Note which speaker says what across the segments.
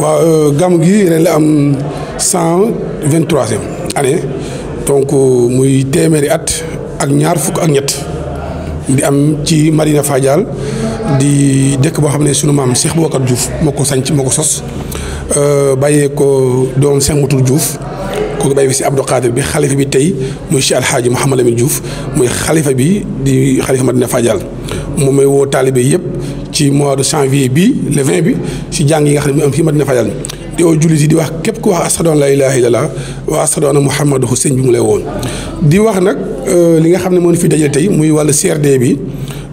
Speaker 1: waaw gàmmu gi ren la am 123e année donc muy téeméeri at ak ñaar fukk ak ñett di am ci Madina Fadial di dëkk boo xam ne sunu maam Cheikh Boubacar Diouf moo ko sanc moo ko sos bàyyee ko doom Cheikh Moutour Diouf kooku bàyyi fi si Abdou Khadir bi xalifa bi tey muy Cheikh Alhaaji Mouhamed Lamine Diouf muy xalifa bi di xalifa Madina Fadial moom mooy woo taalibe yëpp ci mois de janvier bi le 20 bi si jàng yi nga xam ne mu am fii Madina Fadial di woo jullit yi di wax képp ku wax ashadu an laa ilaaha illallaah wa ashadu anna Muhammadu sëñ bi mu lay woon di wax nag li nga xam ne moo fi dajale tey muy wàllu CRD bi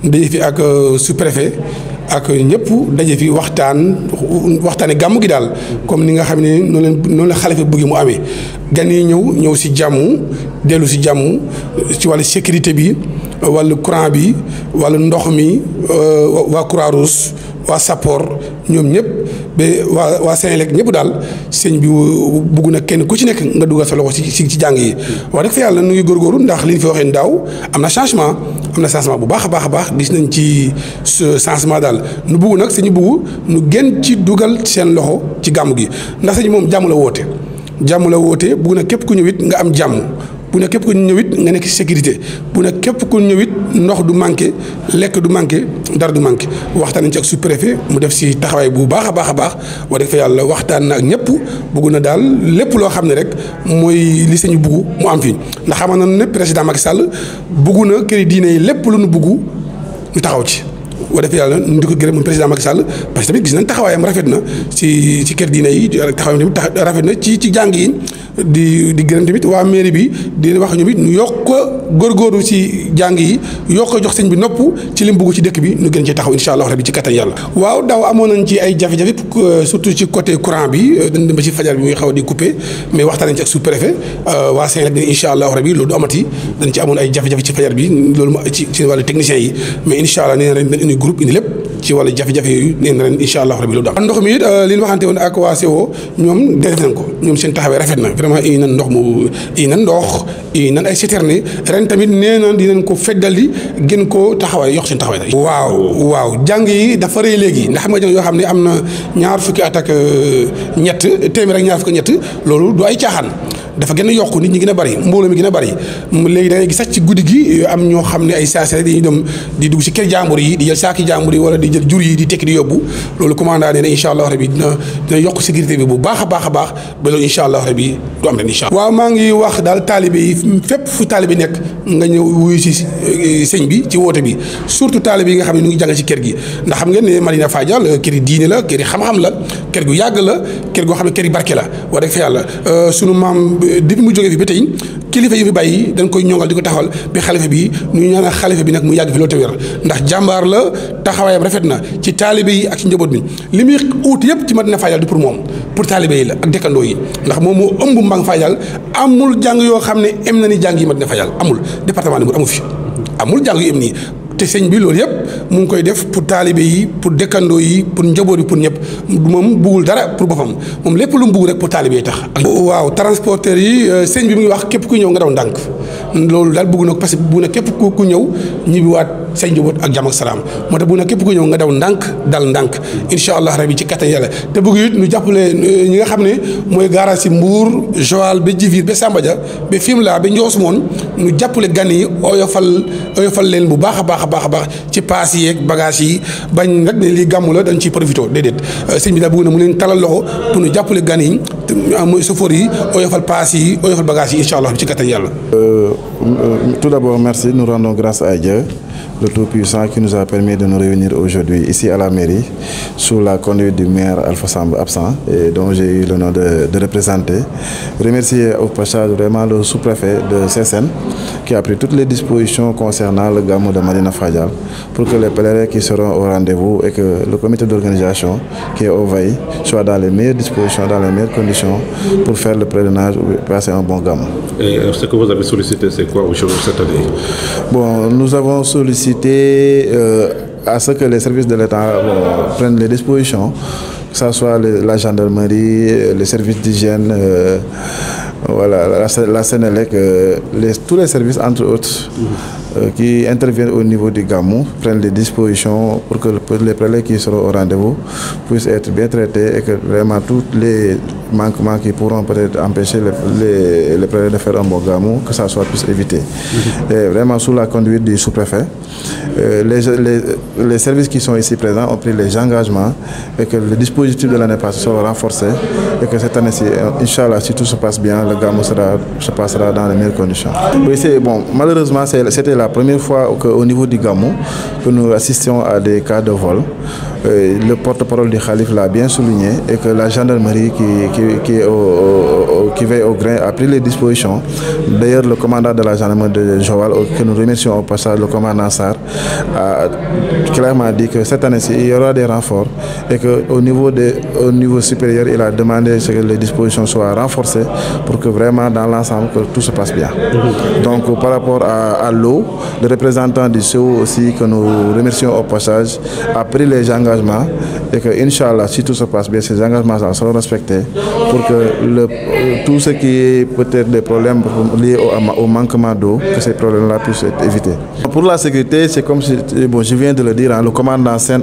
Speaker 1: daje fi ak sous-préfet ak ñëpp daje fi waxtaane gàmmu gi daal comme ni nga xam ne noonu la xalifa bëgg mu amee gan yi ñëw si jàmm dellu si jàmm ci wàllu sécurité bi wàllu courant bi wàllu ndox mi waa Croix-Rouge waa Sapor ñoom ñëpp ba waa Senelec ñëpp daal sëñ bi bugg na kenn ku ci nekk nga dugal sa loxo ci jàng yi wax dëgg fa yàlla nu ngi góorgóorlu ndax li ñu fi waxee daaw am na changement bu baax a baax gis nañ ci changement daal nu bugg nag sëñ bugg nu gën ci dugal seen loxo ci gàmm gi ndax sëñ moom jàmm la woote bugg na képp ku ñëwit nga am jàmm bu ne képp ku ñëwit nga nekk ci sécurité bu ne képp ku ñëwit ndox du manqué lekk du manqué dara du manqué waxtaan nañ ci ak sous-préfet mu def ci taxawaay bu baax a baax wax dëgg fa yàlla waxtaan na ak ñëpp bëgg na daal lépp loo xam ne rek mooy li sañu bugg mu am fii ndax xamal na ne président Macky Sall bugg na këri diine yi lépp lu nu bugg ñu taxaw ci wa def yàlla ñu di ko gërëm moom président Macky Sall parce que tamit gis nañ taxawaayam rafet na ci kër diine yi taxawaayam tamit rafet na ci jàng yi di gërëm tamit waa mairie bi di wax ñoom it ñu yokk góorgóorlu ci jàng yi yokk jox sëñ bi nopp ci li mu bugg ci dëkk bi ñu gën ci taxaw incha allah rabi ci kattan yàlla. waaw daaw amoon nañ ci ay jafe-jafe surtout ci côté courant bi dañ dem ba ci fajar bi muy xaw a di coupé mais waxtaan nañ ci ak sous-préfet waa Senelec bi incha allah rabi loolu du amati dañ ci amoon ay jafe-jafe ci fajar bi loolu ci wàllu techniciens yi mais incha allah nee nañ indi groupe indi lépp ci wàllu jafe-jafe yooyu nee na ren incha allah rabi loolu du am. ndox mi it li ñu waxante woon ak waa CO ñoom def nañ ko ñoom seen taxawee rafet na vraiment indi nañ ndox indi nañ ay citerne ren tamit nee na dinañ ko feddali gën koo taxawaay yokk seen taxawaay. waaw jàng yi dafa rëy léegi ndax xam nga jàng yoo xam ne am na ñaar fukki at ak ñett téeméer ak ñaar fukki ñett loolu du ay caaxaan. dafa gën a yokk nit ñi gën a bari mbooloo mi gën a bari léegi da ngay gis sax ci guddi gi am ñoo xam ne ay saase dañuy dem di dugg ci kër jàmbur yi di jël saaki jàmbur yi wala di jël jur yi di tekki di yóbbu loolu commandant nee na incha allah rabi dina yokk sécurité bi bu baax a baax ba loolu incha allah rabi du am ren incha allah. waaw maa ngi wax daal taalibe yi fépp fu taalibe nekk nga ñëw wuyu si sëñ bi ci woote bi surtout taalibe yi nga xam ne ñu ngi jàng ci kër gi ndax xam ngeen ne Madina Fadial kër yi diine la kër yi xam-xam la kër gu yàgg la kër goo xam ne kër yi barke la wax dëgg fa yàlla sunu maam depuis mu jógee fi ba tey kilifa yi fi bàyyi dañ koy ñongal di ko taxawal bi xalifa bi ñu ñaanal xalifa bi nag mu yàgg fi loolu te wér ndax jàmbaar la taxawaayam rafet na ci taalibe yi ak ci njaboot bi li muy uut yëpp ci Madina Fadial du pour moom pour taalibe yi la ak dëkkandoo yi ndax moom moo ëmb Mbang Fadial amul jàng yoo xam ne em na ni jàng yi Madina Fadial amul département de amu fi amul jàng yu em nii te sëñ bi loolu yëpp mu ngi koy def pour taalibe yi pour dëkkandoo yi pour njaboot bi pour ñëpp moom buggul dara pour boppam moom lépp lu mu bugg rek pour taalibe yi tax. waaw transporteurs yi sëñ bi mu ngi wax képp ku ñëw nga daw ndànk loolu daal bugg na parce que bugg na képp ku ñëw ñibbiwaat say njaboot ak jàmm ak salaam moo tax bugg na képp ku ñëw nga daw ndànk dal ndànk incha allah rabi ci kattan yàlla te bëgg it ñu jàppale ñi nga xam ne mooy garage si Mbour Joal ba Djifir ba Sambadia ba Fimela ba Ndios moon ñu jàppale gan yi oyofal leen bu baax a baax ci paas yi ak bagage yi bañ nag ne lii gàmmu la dañ ciy profité déedéet sëñ bi daa bëgg na mu leen talal loxo pour ñu jàppale gan yi mooy chauffeur yi oyofal paas yi oyofal bagage yi incha allah ci kattan yàlla.
Speaker 2: Tout d'abord, merci. Nous rendons grâce à Dieu, le Tout-Puissant, qui nous a permis de nous réunir aujourd'hui ici à la mairie, sous la conduite du maire Alpha Samb absent, et dont j'ai eu l'honneur de représenter. Remercier au passage vraiment le sous-préfet de Sessène, qui a pris toutes les dispositions concernant le Gamou de Madina Fadial, pour que les pèlerins qui seront au rendez-vous et que le comité d'organisation qui est au veille soit dans les meilleures dispositions, dans les meilleures conditions pour faire le pèlerinage ou passer un bon Gamou.
Speaker 3: Et ce que vous avez sollicité, c'est quoi aujourd'hui cette année?
Speaker 2: Bon, nous avons sollicité à ce que les services de l'État prennent les dispositions, que ce soit la gendarmerie, les services d'hygiène, voilà, la Senelec, tous les services entre autres, qui interviennent au niveau du Gamou prennent les dispositions pour que les prélèves qui seront au rendez-vous puissent être bien traités et que vraiment tous les manquements qui pourront peut-être empêcher les prélèves de faire un bon Gamou, que ça soit puisse éviter. Et vraiment sous la conduite du sous-préfet, les services qui sont ici présents ont pris les engagements et que le dispositif de l'année passée sera renforcé et que cette année-ci, Inch'Allah, si tout se passe bien, le Gamou se passera dans les meilleures conditions. Oui, bon, malheureusement, c'était la première fois qu'au niveau du Gamou que nous assistions à des cas de vol. Le porte-parole du Khalif l'a bien souligné et que la gendarmerie qui veille au grain a pris les dispositions. D'ailleurs, le commandant de la gendarmerie de Joal, que nous remercions au passage, le commandant Sarr, a clairement dit que cette année-ci, il y aura des renforts et qu'au niveau supérieur, il a demandé que les dispositions soient renforcées pour que vraiment dans l'ensemble, que tout se passe bien. Donc, par rapport à l'eau, le représentant du CO aussi, que nous remercions au passage, a pris les engagements et que, Inch'Allah, si tout se passe bien, ces engagements seront respectés pour que tout ce qui est peut-être des problèmes liés au manquement d'eau, que ces problèmes-là puissent être évités. Pour la sécurité, c'est comme si, bon, je viens de le dire, hein, le commandant Sen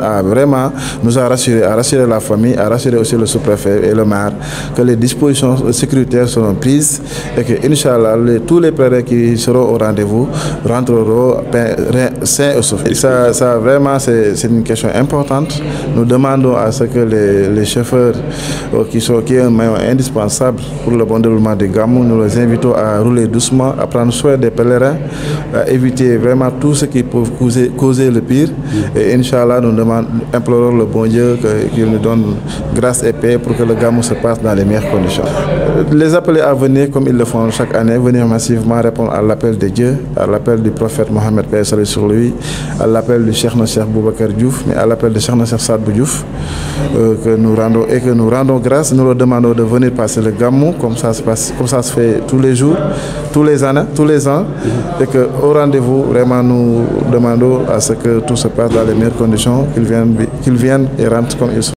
Speaker 2: nous a rassuré la famille, a rassuré aussi le sous-préfet et le maire que les dispositions sécuritaires seront prises et que, Inch'Allah, tous les prélèves qui seront au rendez-vous rentreront sains et saufs. Ça vraiment, c'est une question importante. Nous demandons à ce que les chauffeurs qui est un maillon indispensable pour le bon déroulement des Gamou, nous les invitons à rouler doucement, à prendre soin des pèlerins, à éviter vraiment tout ce qui peut causer le pire. Et Inch'Allah, nous implorons le bon Dieu qu'il nous donne grâce et paix pour que le Gamou se passe dans les meilleures conditions. Les appeler à venir, comme ils le font chaque année, venir massivement répondre à l'appel de Dieu, à l'appel du prophète Mohammed, paix salut sur lui, à l'appel du Cheikh Cheikh Boubacar Diouf, mais à l'appel de Cheikh Cheikh Saad Bou Diouf, que nous rendons grâce. Nous leur demandons de venir passer le Gamou, comme ça se fait tous les jours, tous les ans, et qu'au rendez-vous, vraiment, nous demandons à ce que tout se passe dans les meilleures conditions, qu'ils viennent et rentrent comme ils sont.